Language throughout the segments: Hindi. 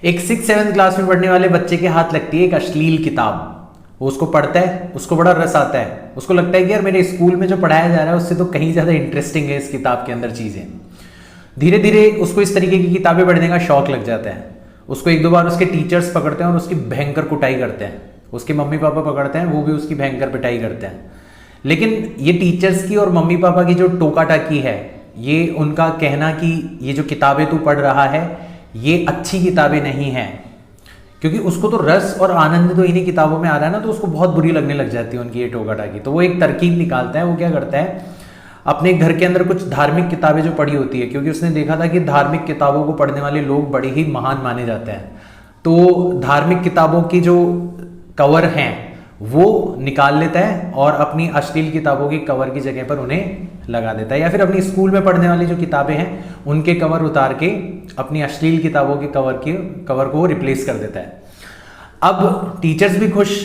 एक 6-7 क्लास में पढ़ने वाले बच्चे के हाथ लगती है एक अश्लील किताब। वो उसको पढ़ता है, उसको बड़ा रस आता है, उसको लगता है कि यार मेरे स्कूल में जो पढ़ाया जा रहा है उससे तो कहीं ज़्यादा इंटरेस्टिंग है इस किताब के अंदर चीज़ें। धीरे धीरे उसको इस तरीके की किताबें पढ़ने का शौक लग जाता है। उसको 1-2 बार उसके टीचर्स पकड़ते हैं और उसकी भयंकर कुटाई करते हैं। उसके मम्मी पापा पकड़ते हैं, वो भी उसकी भयंकर पिटाई करते हैं। लेकिन ये टीचर्स की और मम्मी पापा की जो टोका टाकी है, ये उनका कहना कि ये जो किताबें तू पढ़ रहा है ये अच्छी किताबें नहीं हैं, क्योंकि उसको तो रस और आनंद तो इन्हीं किताबों में आ रहा है ना, तो उसको बहुत बुरी लगने लग जाती है उनकी ये टोका टाकी। तो वो एक तरकीब निकालता है। वो क्या करता है, अपने घर के अंदर कुछ धार्मिक किताबें जो पढ़ी होती है, क्योंकि उसने देखा था कि धार्मिक किताबों को पढ़ने वाले लोग बड़े ही महान माने जाते हैं, तो धार्मिक किताबों की जो कवर हैं वो निकाल लेता है और अपनी अश्लील किताबों की कवर की जगह पर उन्हें लगा देता है। या फिर अपनी स्कूल में पढ़ने वाली जो किताबें हैं उनके कवर उतार के अपनी अश्लील किताबों के कवर को रिप्लेस कर देता है। अब टीचर्स भी खुश,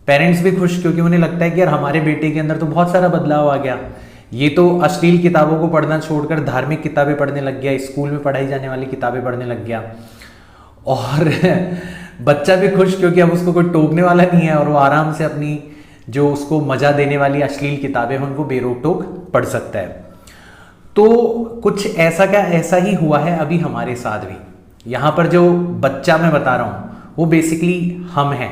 पेरेंट्स भी खुश, क्योंकि उन्हें लगता है कि यार हमारे बेटे के अंदर तो बहुत सारा बदलाव आ गया। ये तो अश्लील किताबों को पढ़ना छोड़कर धार्मिक किताबें पढ़ने लग गया, स्कूल में पढ़ाई जाने वाली किताबें पढ़ने लग गया। और बच्चा भी खुश, क्योंकि अब उसको कोई टोकने वाला नहीं है और वो आराम से अपनी जो उसको मजा देने वाली अश्लील किताबें हैं उनको बेरोक टोक पढ़ सकता है। तो कुछ ऐसा का ऐसा ही हुआ है अभी हमारे साथ भी। यहाँ पर जो बच्चा मैं बता रहा हूँ वो बेसिकली हम हैं,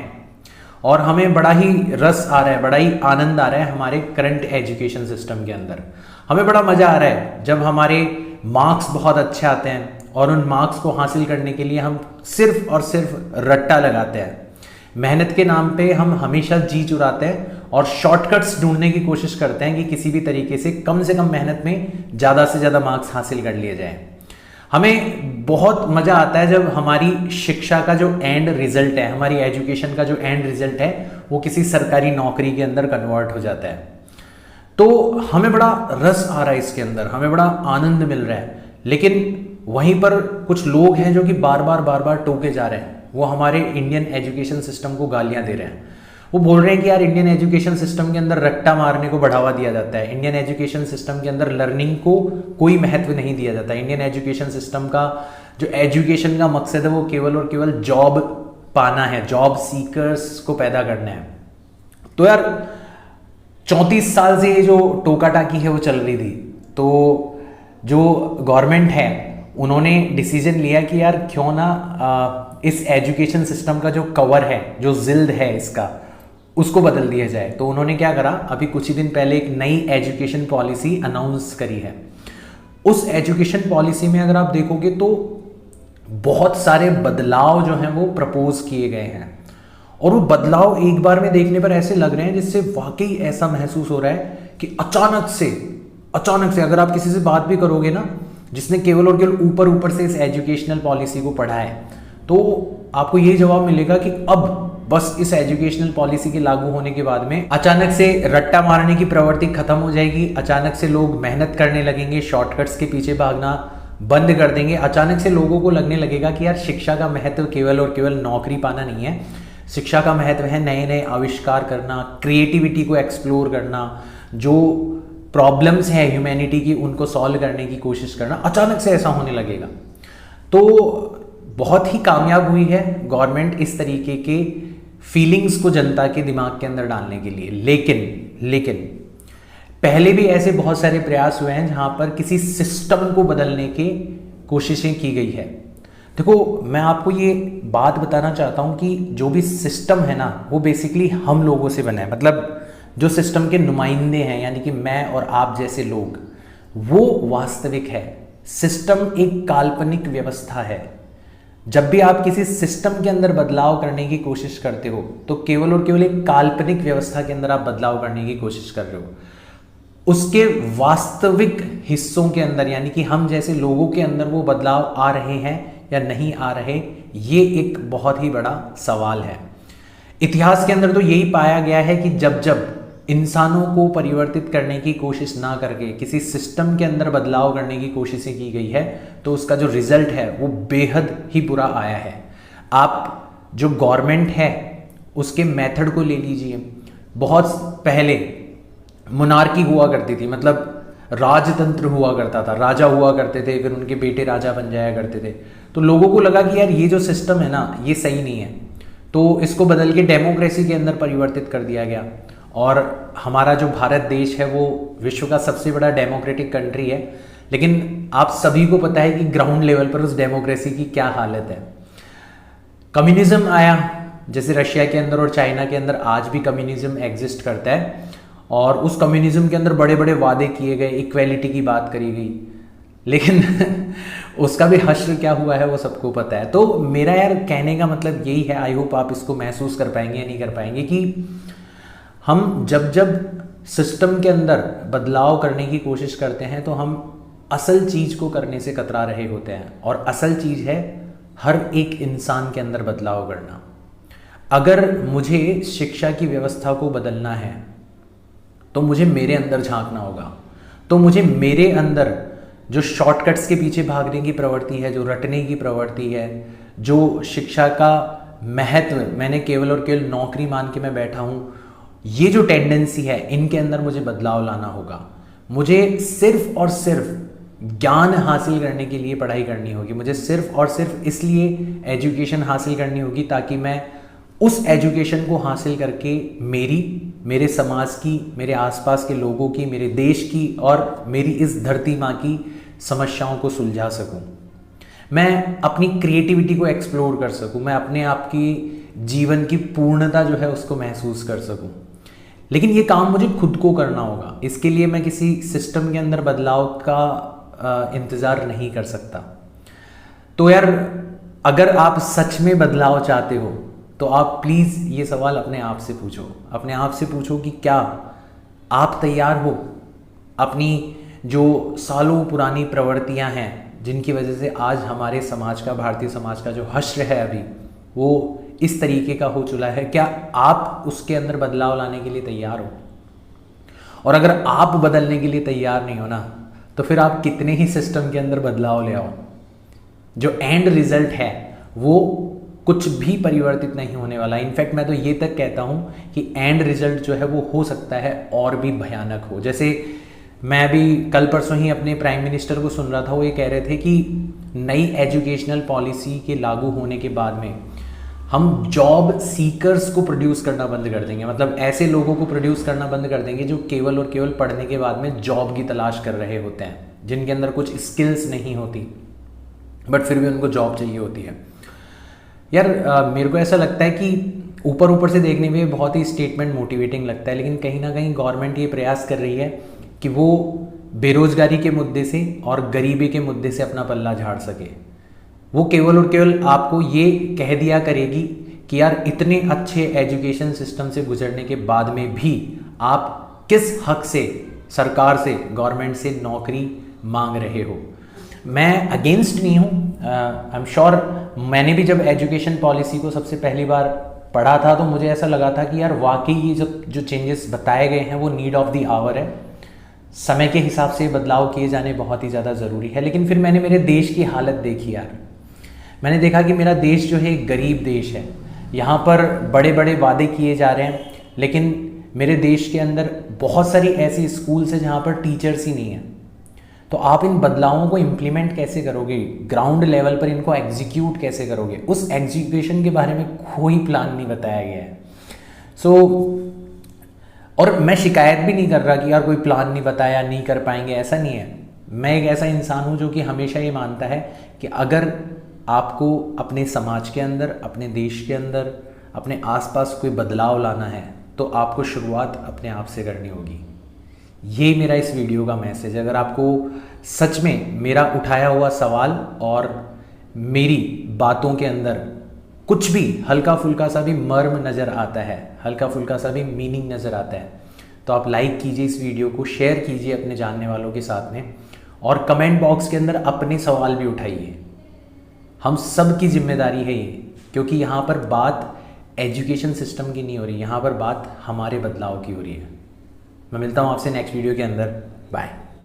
और हमें बड़ा ही रस आ रहा है, बड़ा ही आनंद आ रहा है हमारे करंट एजुकेशन सिस्टम के अंदर। हमें बड़ा मजा आ रहा है जब हमारे मार्क्स बहुत अच्छे आते हैं और उन मार्क्स को हासिल करने के लिए हम सिर्फ और सिर्फ रट्टा लगाते हैं। मेहनत के नाम पे हम हमेशा जी चुराते हैं और शॉर्टकट्स ढूंढने की कोशिश करते हैं कि किसी भी तरीके से कम मेहनत में ज़्यादा से ज़्यादा मार्क्स हासिल कर लिए जाएं। हमें बहुत मज़ा आता है जब हमारी शिक्षा का जो एंड रिजल्ट है, हमारी एजुकेशन का जो एंड रिजल्ट है वो किसी सरकारी नौकरी के अंदर कन्वर्ट हो जाता है। तो हमें बड़ा रस आ रहा है इसके अंदर, हमें बड़ा आनंद मिल रहा है। लेकिन वहीं पर कुछ लोग हैं जो कि बार बार टोके जा रहे हैं। वो हमारे इंडियन एजुकेशन सिस्टम को गालियां दे रहे हैं। वो बोल रहे हैं कि यार इंडियन एजुकेशन सिस्टम के अंदर रट्टा मारने को बढ़ावा दिया जाता है, इंडियन एजुकेशन सिस्टम के अंदर लर्निंग को कोई महत्व नहीं दिया जाता। इंडियन एजुकेशन सिस्टम का जो एजुकेशन का मकसद है वो केवल और केवल जॉब पाना है, जॉब सीकर्स को पैदा करना है। तो यार 34 साल से ये जो टोका टाकी है वो चल रही थी, तो जो गवर्नमेंट है उन्होंने डिसीजन लिया कि यार क्यों ना इस एजुकेशन सिस्टम का जो कवर है, जो जिल्द है इसका, उसको बदल दिया जाए। तो उन्होंने क्या करा, अभी कुछ ही दिन पहले एक नई एजुकेशन पॉलिसी अनाउंस करी है। उस एजुकेशन पॉलिसी में अगर आप देखोगे तो बहुत सारे बदलाव जो हैं वो प्रपोज किए गए हैं, और वो बदलाव एक बार में देखने पर ऐसे लग रहे हैं जिससे वाकई ऐसा महसूस हो रहा है कि अचानक से अगर आप किसी से बात भी करोगे ना जिसने केवल और केवल ऊपर से इस एजुकेशनल पॉलिसी को पढ़ा है, तो आपको ये जवाब मिलेगा कि अब बस इस एजुकेशनल पॉलिसी के लागू होने के बाद में अचानक से रट्टा मारने की प्रवृत्ति खत्म हो जाएगी। अचानक से लोग मेहनत करने लगेंगे, शॉर्टकट्स के पीछे भागना बंद कर देंगे। अचानक से लोगों को लगने लगेगा कि यार शिक्षा का महत्व केवल और केवल नौकरी पाना नहीं है, शिक्षा का महत्व है नए नए आविष्कार करना, क्रिएटिविटी को एक्सप्लोर करना, जो प्रॉब्लम्स हैं ह्यूमैनिटी की उनको सॉल्व करने की कोशिश करना। अचानक से ऐसा होने लगेगा। तो बहुत ही कामयाब हुई है गवर्नमेंट इस तरीके के फीलिंग्स को जनता के दिमाग के अंदर डालने के लिए। लेकिन पहले भी ऐसे बहुत सारे प्रयास हुए हैं जहां पर किसी सिस्टम को बदलने की कोशिशें की गई है। देखो, मैं आपको ये बात बताना चाहता हूं कि जो भी सिस्टम है ना वो बेसिकली हम लोगों से बना है। मतलब जो सिस्टम के नुमाइंदे हैं, यानी कि मैं और आप जैसे लोग, वो वास्तविक है। सिस्टम एक काल्पनिक व्यवस्था है। जब भी आप किसी सिस्टम के अंदर बदलाव करने की कोशिश करते हो तो केवल और केवल एक काल्पनिक व्यवस्था के अंदर आप बदलाव करने की कोशिश कर रहे हो। उसके वास्तविक हिस्सों के अंदर, यानी कि हम जैसे लोगों के अंदर वो बदलाव आ रहे हैं या नहीं आ रहे, ये एक बहुत ही बड़ा सवाल है। इतिहास के अंदर तो यही पाया गया है कि जब जब इंसानों को परिवर्तित करने की कोशिश ना करके किसी सिस्टम के अंदर बदलाव करने की कोशिशें की गई है तो उसका जो रिजल्ट है वो बेहद ही बुरा आया है। आप जो गवर्नमेंट है उसके मेथड को ले लीजिए। बहुत पहले मोनार्की हुआ करती थी, मतलब राजतंत्र हुआ करता था, राजा हुआ करते थे, फिर उनके बेटे राजा बन जाया करते थे। तो लोगों को लगा कि यार ये जो सिस्टम है ना ये सही नहीं है, तो इसको बदल के डेमोक्रेसी के अंदर परिवर्तित कर दिया गया। और हमारा जो भारत देश है वो विश्व का सबसे बड़ा डेमोक्रेटिक कंट्री है, लेकिन आप सभी को पता है कि ग्राउंड लेवल पर उस डेमोक्रेसी की क्या हालत है। कम्युनिज्म आया, जैसे रशिया के अंदर और चाइना के अंदर आज भी कम्युनिज्म एग्जिस्ट करता है, और उस कम्युनिज्म के अंदर बड़े बड़े वादे किए गए, इक्वेलिटी की बात करी गई, लेकिन उसका भी हश्र क्या हुआ है वो सबको पता है। तो मेरा यार कहने का मतलब यही है, आई होप आप इसको महसूस कर पाएंगे या नहीं कर पाएंगे, कि हम जब सिस्टम के अंदर बदलाव करने की कोशिश करते हैं तो हम असल चीज़ को करने से कतरा रहे होते हैं, और असल चीज़ है हर एक इंसान के अंदर बदलाव करना। अगर मुझे शिक्षा की व्यवस्था को बदलना है तो मुझे मेरे अंदर झांकना होगा, तो मुझे मेरे अंदर जो शॉर्टकट्स के पीछे भागने की प्रवृत्ति है, जो रटने की प्रवृत्ति है, जो शिक्षा का महत्व मैंने केवल और केवल नौकरी मान के मैं बैठा हूँ, ये जो टेंडेंसी है, इनके अंदर मुझे बदलाव लाना होगा। मुझे सिर्फ और सिर्फ ज्ञान हासिल करने के लिए पढ़ाई करनी होगी, मुझे सिर्फ और सिर्फ इसलिए एजुकेशन हासिल करनी होगी ताकि मैं उस एजुकेशन को हासिल करके मेरे समाज की, मेरे आसपास के लोगों की, मेरे देश की और मेरी इस धरती माँ की समस्याओं को सुलझा सकूं। मैं अपनी क्रिएटिविटी को एक्सप्लोर कर सकूं, मैं अपने आप की जीवन की पूर्णता जो है उसको महसूस कर सकूं। लेकिन ये काम मुझे खुद को करना होगा, इसके लिए मैं किसी सिस्टम के अंदर बदलाव का इंतज़ार नहीं कर सकता। तो यार अगर आप सच में बदलाव चाहते हो तो आप प्लीज़ ये सवाल अपने आप से पूछो, अपने आप से पूछो कि क्या आप तैयार हो अपनी जो सालों पुरानी प्रवृत्तियां हैं, जिनकी वजह से आज हमारे समाज का, भारतीय समाज का जो हश्र है अभी वो इस तरीके का हो चुका है, क्या आप उसके अंदर बदलाव लाने के लिए तैयार हो? और अगर आप बदलने के लिए तैयार नहीं हो ना, तो फिर आप कितने ही सिस्टम के अंदर बदलाव ले आओ, जो एंड रिजल्ट है वो कुछ भी परिवर्तित नहीं होने वाला। इनफैक्ट मैं तो ये तक कहता हूँ कि एंड रिजल्ट जो है वो हो सकता है और भी भयानक हो। जैसे मैं अभी कल परसों ही अपने प्राइम मिनिस्टर को सुन रहा था, वो ये कह रहे थे कि नई एजुकेशनल पॉलिसी के लागू होने के बाद में हम जॉब सीकर्स को प्रोड्यूस करना बंद कर देंगे। मतलब ऐसे लोगों को प्रोड्यूस करना बंद कर देंगे जो केवल और केवल पढ़ने के बाद में जॉब की तलाश कर रहे होते हैं, जिनके अंदर कुछ स्किल्स नहीं होती बट फिर भी उनको जॉब चाहिए होती है। यार मेरे को ऐसा लगता है कि ऊपर से देखने में बहुत ही स्टेटमेंट मोटिवेटिंग लगता है, लेकिन कहीं ना कहीं गवर्नमेंट ये प्रयास कर रही है कि वो बेरोजगारी के मुद्दे से और गरीबी के मुद्दे से अपना पल्ला झाड़ सके। वो केवल और केवल आपको ये कह दिया करेगी कि यार इतने अच्छे एजुकेशन सिस्टम से गुजरने के बाद में भी आप किस हक से सरकार से, गवर्नमेंट से नौकरी मांग रहे हो। मैं अगेंस्ट नहीं हूँ, आई एम श्योर मैंने भी जब एजुकेशन पॉलिसी को सबसे पहली बार पढ़ा था तो मुझे ऐसा लगा था कि यार वाकई ये जो चेंजेस बताए गए हैं वो नीड ऑफ द आवर है, समय के हिसाब से बदलाव किए जाने बहुत ही ज़्यादा ज़रूरी है। लेकिन फिर मैंने मेरे देश की हालत देखी यार, मैंने देखा कि मेरा देश जो है एक गरीब देश है, यहाँ पर बड़े बड़े वादे किए जा रहे हैं, लेकिन मेरे देश के अंदर बहुत सारी ऐसी स्कूल्स हैं जहाँ पर टीचर्स ही नहीं हैं। तो आप इन बदलावों को इम्प्लीमेंट कैसे करोगे, ग्राउंड लेवल पर इनको एग्जीक्यूट कैसे करोगे, उस एग्जीक्यूशन के बारे में कोई प्लान नहीं बताया गया है। और मैं शिकायत भी नहीं कर रहा कि यार कोई प्लान नहीं बताया, नहीं कर पाएंगे, ऐसा नहीं है। मैं एक ऐसा इंसान हूँ जो कि हमेशा ये मानता है कि अगर आपको अपने समाज के अंदर, अपने देश के अंदर, अपने आसपास कोई बदलाव लाना है तो आपको शुरुआत अपने आप से करनी होगी। ये मेरा इस वीडियो का मैसेज है। अगर आपको सच में मेरा उठाया हुआ सवाल और मेरी बातों के अंदर कुछ भी हल्का फुल्का सा भी मर्म नज़र आता है, हल्का फुल्का सा भी मीनिंग नज़र आता है, तो आप लाइक कीजिए इस वीडियो को, शेयर कीजिए अपने जानने वालों के साथ में, और कमेंट बॉक्स के अंदर अपने सवाल भी उठाइए। हम सब की जिम्मेदारी है ये, क्योंकि यहाँ पर बात एजुकेशन सिस्टम की नहीं हो रही, यहाँ पर बात हमारे बदलाव की हो रही है। मैं मिलता हूँ आपसे नेक्स्ट वीडियो के अंदर। बाय।